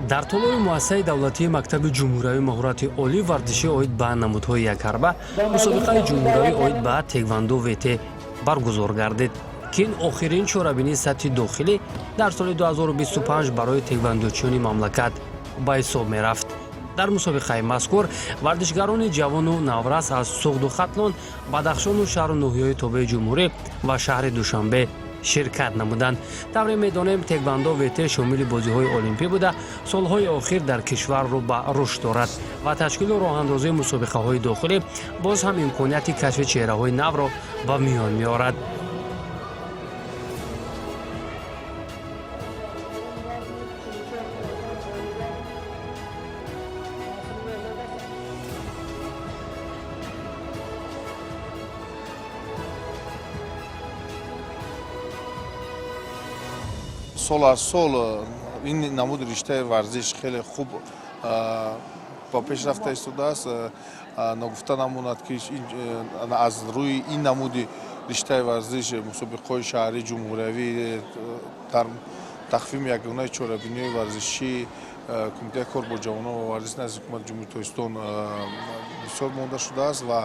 дар толои муассисаи давлатии мактаби ҷумҳуриявии маҳорати олӣ варзиши оид ба намудҳои якҳарба мусобиқаи ҷумҳуриявӣ оид ба теквондо вете баргузор гардид ки ин охирин чорабинии сатҳи дохилӣ дар соли 2025 барои теквондочиёни мамлакат ба ҳисоб мерафт. дар мусобиқаи мазкур варзишгарони ҷавону наврас аз суғду хатлон, бадахшону шаҳру ноҳияҳои тобаи ҷумҳурӣ ва шаҳри душанбе ширкат намуданд. тавре медонем теквондо вете шомили бозиҳои олимпӣ буда солҳои охир дар кишвар ро ба рушд дорад ва ташкилу роҳандозии мусобиқаҳои дохилӣ боз ҳам имконияти кашфи чеҳраҳои навро ба миён меорад. сол аз сол ин намуди риштаи варзиш хеле хуб ба пеш рафта истодааст. нагуфта намонад ки аз рӯи ин намуди риштаи варзиш мусобиқаҳои шаҳрии ҷумҳуриявӣ дар тахвими ягонаи чорабиниҳои варзишӣ кумитаи кор бо ҷавонон ва варзиш назди ҳукумати ҷумҳурии Тоҷикистон бисёр монда шудааст ва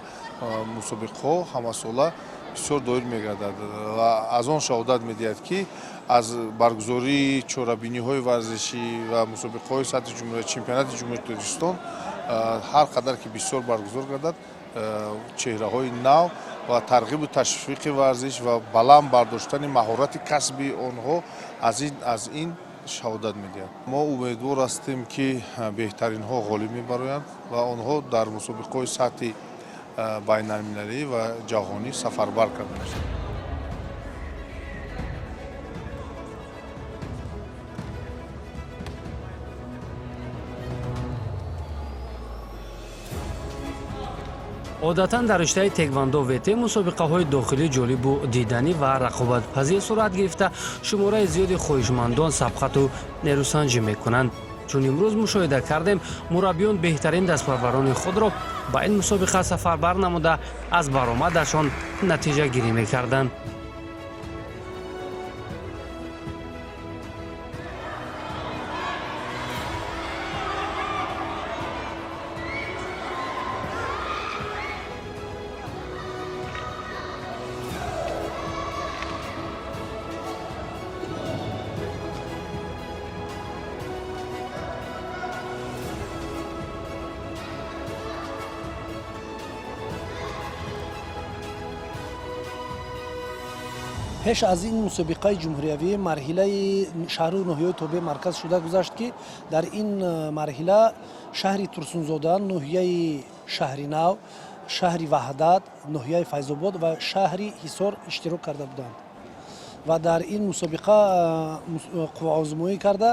мусобиқаҳо ҳамасола бисёр доир мегардад ва аз он шаҳодат медиҳад ки аз баргузории чорабиниҳои варзишӣ ва мусобиқаҳои сатҳи ҷумҳурия чемпионати ҷумҳурии Тоҷикистон ҳар қадар ки бисёр баргузор гардад чеҳраҳои нав ва тарғибу ташвиқи варзиш ва баланд бардоштани маҳорати касби онҳо аз ин шаҳодат медиҳад. мо умедвор ҳастем ки беҳтаринҳо ғолиб мебароянд ва онҳо дар мусобиқаҳои сатҳи байналмилалӣ ва ҷаҳонӣ сафарбар карда мешаванд. одатан дар риштаи теквондо вете мусобиқаҳои дохилӣ ҷолибу диданӣ ва рақобатпазир сурат гирифта шумораи зиёди хоҳишмандон сабқату нерӯсанҷӣ мекунанд. чун имрӯз мушоҳида кардем, мураббиён беҳтарин дастпарварони худро ба ин мусобиқа сафарбар намуда аз баромадашон натиҷагирӣ мекарданд. пеш аз ин мусобиқаи ҷумҳуриявӣ марҳилаи шаҳру ноҳияҳои тобаи марказ шуда гузашт ки дар ин марҳила шаҳри Турсунзода, ноҳияи Шаҳри Нав, шаҳри Ваҳдат, ноҳияи Файзобод ва шаҳри Ҳисор иштирок карда буданд ва дар ин мусобиқа қувваозмоӣ карда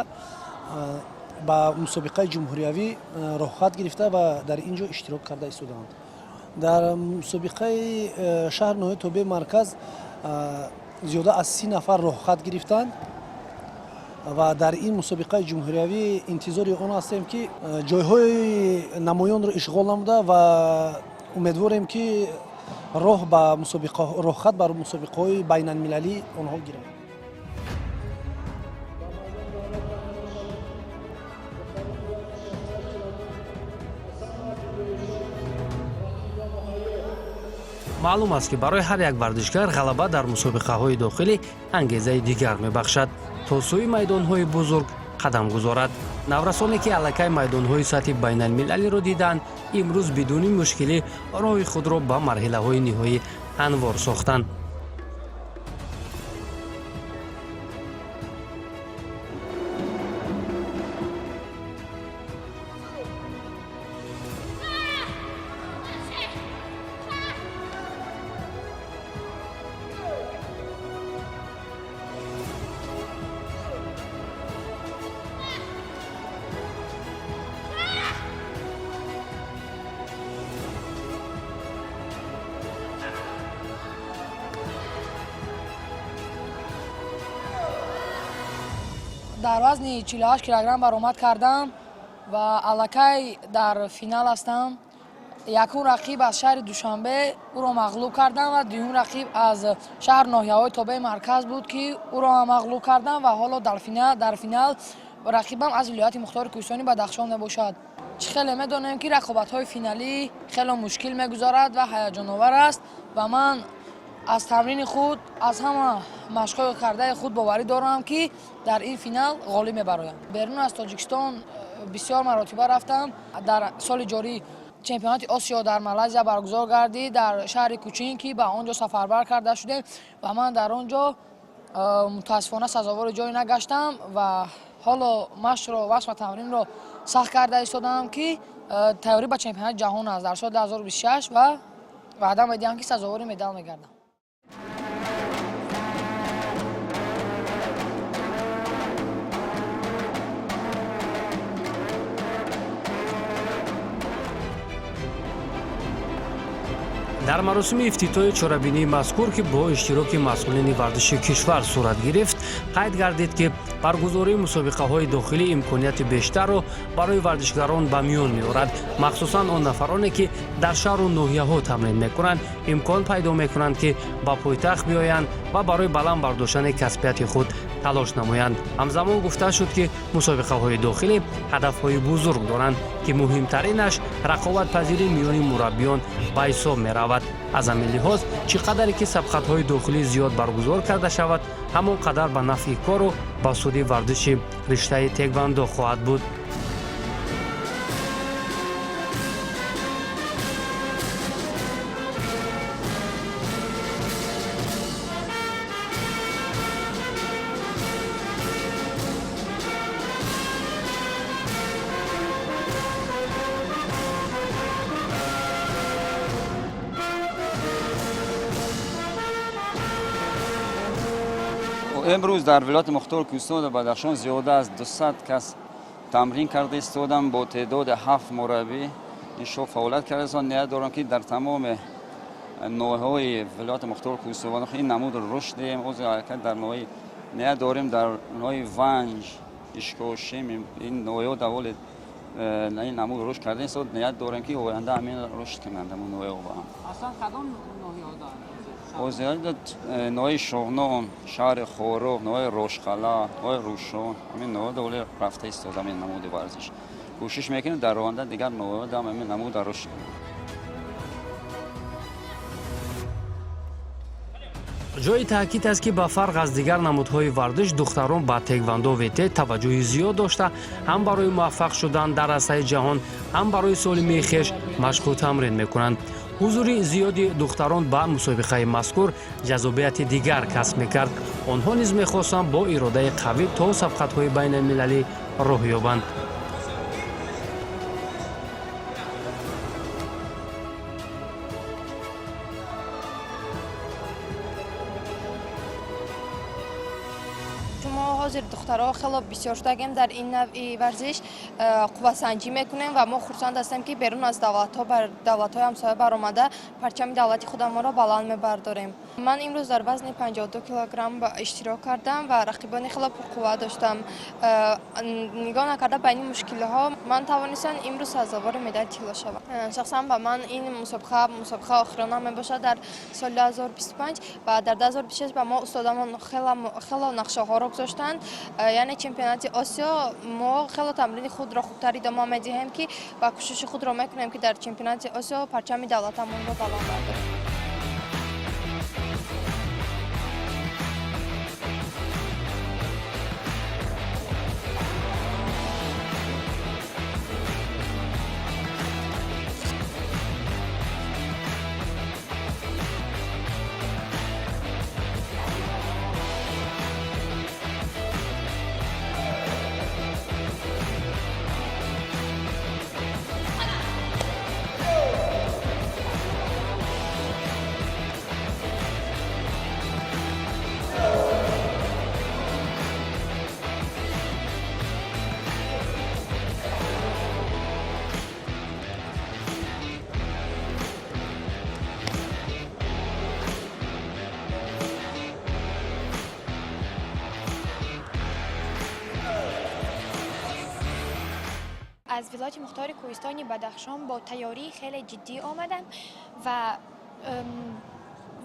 ба мусобиқаи ҷумҳуриявӣ роҳхат гирифта ва дар ин ҷо иштирок карда истоданд. дар мусобиқаи шаҳри ноҳияи тобаи марказ зиёда аз 30 нафар роҳхат гирифтанд ва дар ин мусобиқаи ҷумҳуриявӣ интизори он ҳастем ки ҷойҳои намоёнро ишғол намуда ва умедворем ки роҳхат бар мусобиқаҳои байналмилалӣ онҳо гиранд. маълум аст ки барои ҳар як варзишгар ғалаба дар мусобиқаҳои дохилӣ ангезаи дигар мебахшад то сӯи майдонҳои бузург қадам гузорад. наврасоне ки аллакай майдонҳои сатҳи байналмилалиро диданд, имрӯз бидуни мушкилӣ роҳи худро ба марҳилаҳои ниҳоӣ ҳамвор сохтанд. дар вазни 48 килограмм баромад кардам ва аллакай дар финал ҳастам. якум рақиб аз шаҳри Душанбе ӯро мағлуб кардам ва дуюм рақиб аз шаҳр ноҳияҳои тобаи марказ буд ки ӯро ҳам мағлуб кардам ва ҳоло дар финал рақибам аз вилояти мухтори кӯҳистони бадахшон мебошад. Чӣ хеле медонем ки рақобатҳои финалӣ хеле мушкил мегузарад ва ҳаяҷоновар аст ва ман аз тамрини худ аз ҳама машқҳои кардаи худ боварӣ дорам ки дар ин финал ғолиб мебароям. Берун аз Тоҷикистон бисёр маротиба рафтам. Дар соли ҷорӣ чемпионати Осиё дар Малайзия баргузор гардид дар шаҳри Кучин ки ба он ҷо сафарбар карда шудем ва ман дар он ҷо мутаассифона сазовори ҷое нагаштам ва ҳоло машқро васма тамринро сахт карда истодам ки тайёрӣ ба чемпионати ҷаҳон аст дар соли 2026 ва ваъда медиҳам ки сазовори медал мегардам. дар маросими ифтитоҳи чорабинии мазкур ки бо иштироки масъулини варзиши кишвар сурат гирифт, қайд гардид ки баргузории мусобиқаҳои дохилӣ имконияти бештарро барои варзишгарон ба миён меорад, махсусан он нафароне ки дар шаҳру ноҳияҳо тамрин мекунанд, имкон пайдо мекунанд ки ба пойтахт биёянд ва барои баланд бардоштани касбияти худ талош намоянд. ҳамзамон гуфта шуд ки мусобиқаҳои дохилӣ ҳадафҳои бузург доранд ки муҳимтаринаш рақобатпазирии миёни мураббиён ба ҳисоб меравад. аз ҳамин лиҳоз чӣ қадаре ки сабқатҳои дохилӣ зиёд баргузор карда шавад, ҳамон қадар ба нафъи кору ба суди варзиши риштаи теквондо хоҳад буд. امروز در ولایت مختار کوهستان بدخشان زیاده از 200 کس تمرین کرده ایستادم با تعداد 7 مربی این شو فعالیت کرده است. نیت دارم که در تمام ناحیه‌های ولایت مختار کوهستان این نمود رشد عضو حرکت در ناحیه نیت داریم در ناحیه ونج اشکاشیم این ناحیه دول این نمود رشد کرده است. نیت دارم که آینده همین رشد کنند اون ناحیه با هم. اصلا کدام ناحیه دارند؟ وزارت نوع شغنان، شهر خورو، نوع روشقلا، نوع روشون، همین نوع دوله رفته ایستادم این نمود ورزش. کوشش میکنیم در آینده دیگر نوع دام همین نمود رشد کنیم. ҷои таъкид аст ки ба фарқ аз дигар намудҳои варзиш духтарон ба теквондо вете таваҷҷӯҳи зиёд дошта ҳам барои муваффақ шудан дар расаи ҷаҳон ҳам барои солимии хеш машқу тамрин мекунанд. ҳузури зиёди духтарон ба мусобиқаи мазкур ҷазобияти дигар касб мекард. онҳо низ мехостанд бо иродаи қавӣ то сабқатҳои байналмилалӣ роҳ ёбанд. ҳозир духтаро хело бисёр шудагем дар ин навъи варзиш қувватсанҷӣ мекунем ва мо хурсанд ҳастем ки берун аз давлатҳо бар давлатҳои ҳамсоя баромада парчами давлати худамонро баланд мебардорем. ман имрӯз дар вазни 52 килограмм иштирок кардам ва рақибони хело пурқувват доштам. нигоҳ накарда ба ин мушкилиҳо ман тавонистам имрӯз сазовори медали тило шавам. шахсан ба ман ин мусобиқа охирона мебошад дар соли 2025 ва дар 2026 ба мо устодамон хело нақшаҳоро гузоштанд. яъне чемпионати Осиё мо хело тамрини худро хубтар идома медиҳем ки ва кӯшиши худро мекунем ки дар чемпионати Осиё парчами давлатамонро баланд бардорем. از ولایت مختار کوهستان بدخشان با تیاری خیلی جدی آمدم و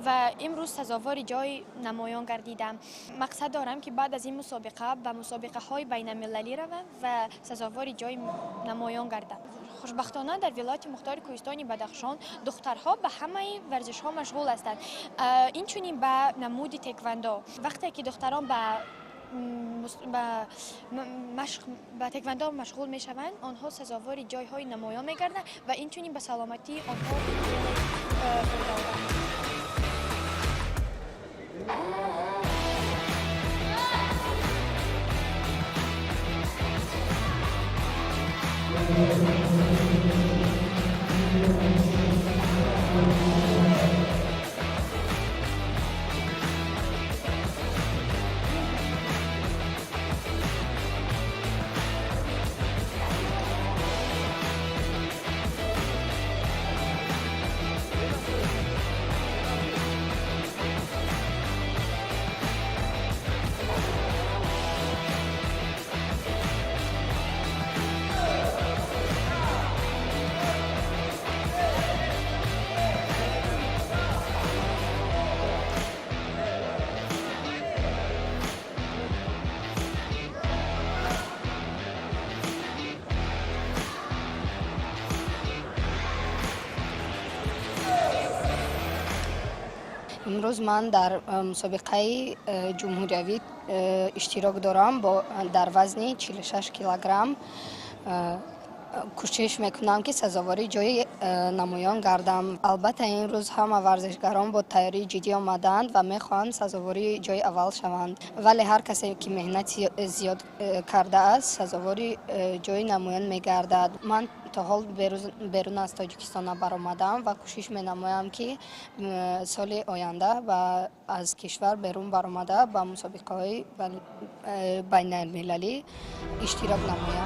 و امروز سزاوار جای نمایان گردیدم. مقصد دارم که بعد از این مسابقه به مسابقه های بین المللی روم و سزاوار جای نمایان گردم. خوشبختانه در ولایت مختار کوهستان بدخشان دخترها به همه ورزش ها مشغول هستند. این چنین به نمود تکواندو. وقتی که دختران به تکواندو مشغول می شوند، آنها سزاوار جای های نمایان می گردند و این چنین به سلامتی آنها فایده آورد. امروز من در مسابقه جمهوریوی اشتراک دارم در وزن 46 کیلوگرم. کوشش میکنم که سزاواری جای نمایان گردم. البته این روز همه ورزشکاران با تیاری جدی آمدند و میخواهند سزاواری جای اول شوند، ولی هر کسی که مهنت زیاد کرده است سزاواری جای نمایان میگردد. من تا حال بیرون از تاجیکستان برآمدم و کوشش مینمایم که سال آینده و از کشور بیرون برآمده با مسابقه های بین المللی اشتراک نمایم.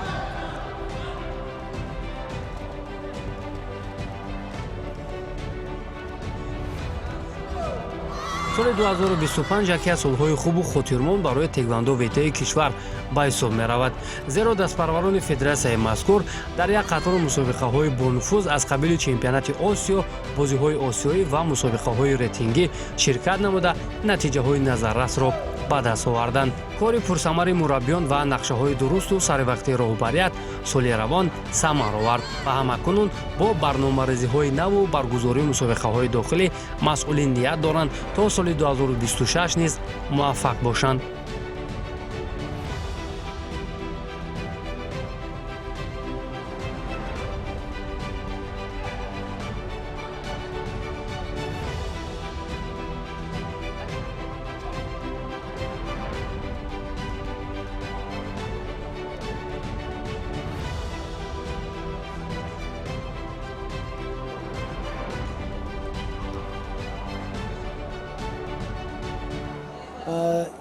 سال 2025 یکی از سالهای خوب و خطرناک برای تکواندو ویته کشور به حساب می رود، زیرا دستپروران فدراسیای مذکور در یک قطار مسابقه های بانفوذ از قبیل چمپیونات آسیا، بازی های آسیایی و مسابقه های ریتینگی شرکت نموده نتیجه های نظررس را به دست آوردند. کار پرثمر مربیان و نقشه های درست و سر وقت راهبریت سال روان ثمر آورد و همکنون با برنامه‌ریزی های نو و برگزاری مسابقه های داخلی مسئولین نیت دارند تا سال 2026 نیز موفق باشند.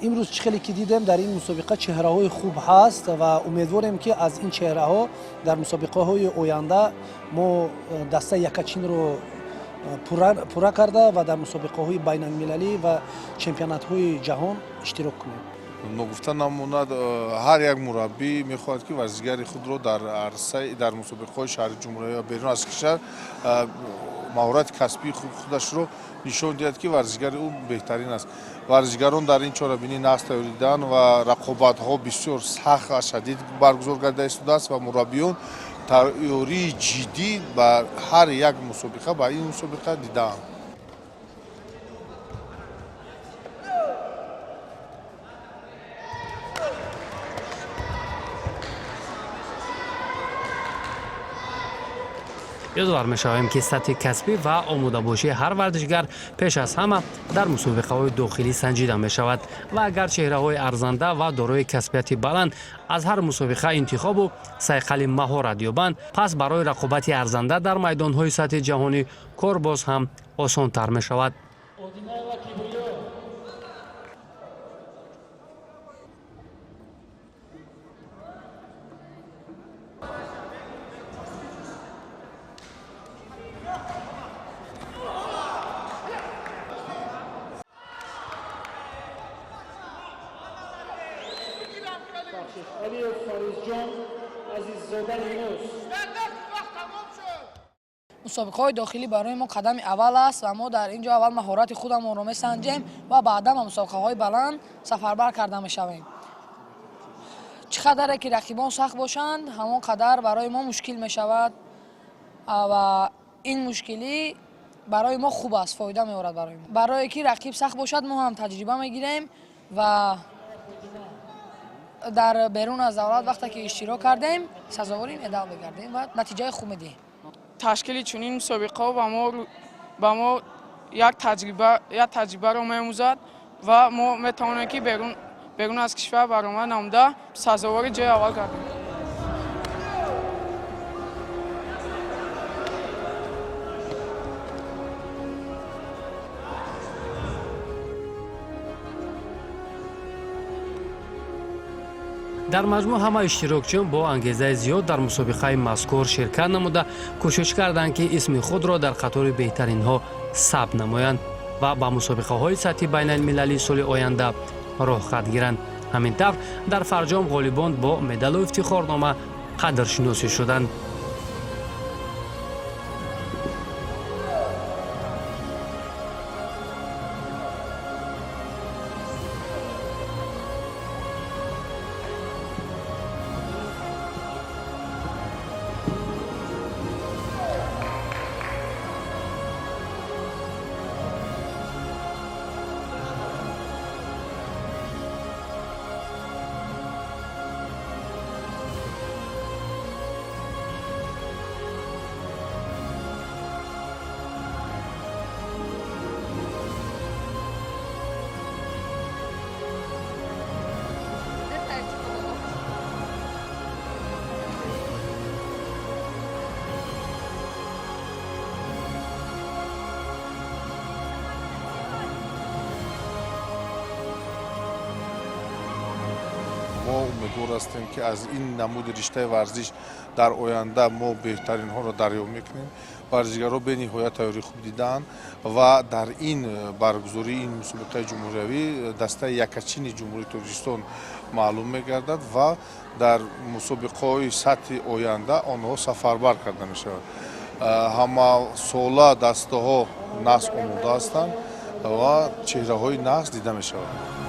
امروز چخلی که دیدم در این مسابقه چهره های خوب هست و امیدوارم که از این چهره ها در مسابقه های آینده ما دسته یکچین رو پورا کرده و در مسابقه های بین المللی و چمپیونات های جهان اشتراک کنیم. نگفته نموند هر یک مربی میخواهد که ورزشگر خود را در عرصه در مسابقه های شهر جمهوری یا بیرون از کشور مهارت کسبی خودش رو نشان دهد که ورزشگر او بهترین است. ورزشگران در این چاره‌بینی نسل یافتند و رقابت‌ها بسیار سخت و شدید برگزار گردیده است و مربیان تیاری جدی بر هر یک مسابقه با این مسابقه دیدند. یادآور می‌شویم که سطح کسبی و آماده باشی هر ورزشگر پیش از همه در مسابقه‌های داخلی سنجیده می‌شود و اگر چهره‌های ارزنده و دارای کسبیت بلند از هر مسابقه انتخاب و صیقل مهارت یابند، پس برای رقابت ارزنده در میدان‌های سطح جهانی کار باز هم آسان‌تر می‌شود. мусобиқаҳои дохилӣ барои мо қадами аввал аст ва мо дар ин ҷо аввал маҳорати худамонро месанҷем ва баъдан ба мусобиқаҳои баланд сафарбар карда мешавем. чӣ қадаре ки рақибон сахт бошанд, ҳамон қадар барои мо мушкил мешавад ва ин мушкилӣ барои мо хуб аст, фоида меорад барои мо. Барое ки рақиб сахт бошад, мо ҳам таҷриба мегирем ва дар берун аз давлат вақте ки иштирок кардем, сазовори медал мегардем ва натиҷаи хуб медиҳем. ташкили чунин мусобиқаҳо ба мо як таҷрибаро меомӯзад ва мо метавонем ки берун аз кишвар баромад намуда сазовори ҷои аввал гардем. дар маҷмӯъ ҳама иштирокчиён бо ангезаи зиёд дар мусобиқаи мазкур ширкат намуда кӯшиш карданд ки исми худро дар қатори беҳтаринҳо сабт намоянд ва ба мусобиқаҳои сатҳи байналмилалии соли оянда роҳ хат гиранд. ҳамин тавр дар фарҷом ғолибон бо медалу ифтихорнома қадршиносӣ шуданд. мо умедвор ҳастем ки аз ин намуди риштаи варзиш дар оянда мо беҳтаринҳоро дарёфт мекунем. варзишгаро бениҳоят тайёрии хуб дидаанд ва дар ин баргузории ин мусобиқаи ҷумҳуриявӣ дастаи якачини ҷумҳурии Тоҷикистон маълум мегардад ва дар мусобиқаҳои сатҳи оянда онҳо сафарбар карда мешаванд. ҳама сола дастаҳо нағз омода ҳастанд ва чеҳраҳои нағз дида мешаванд.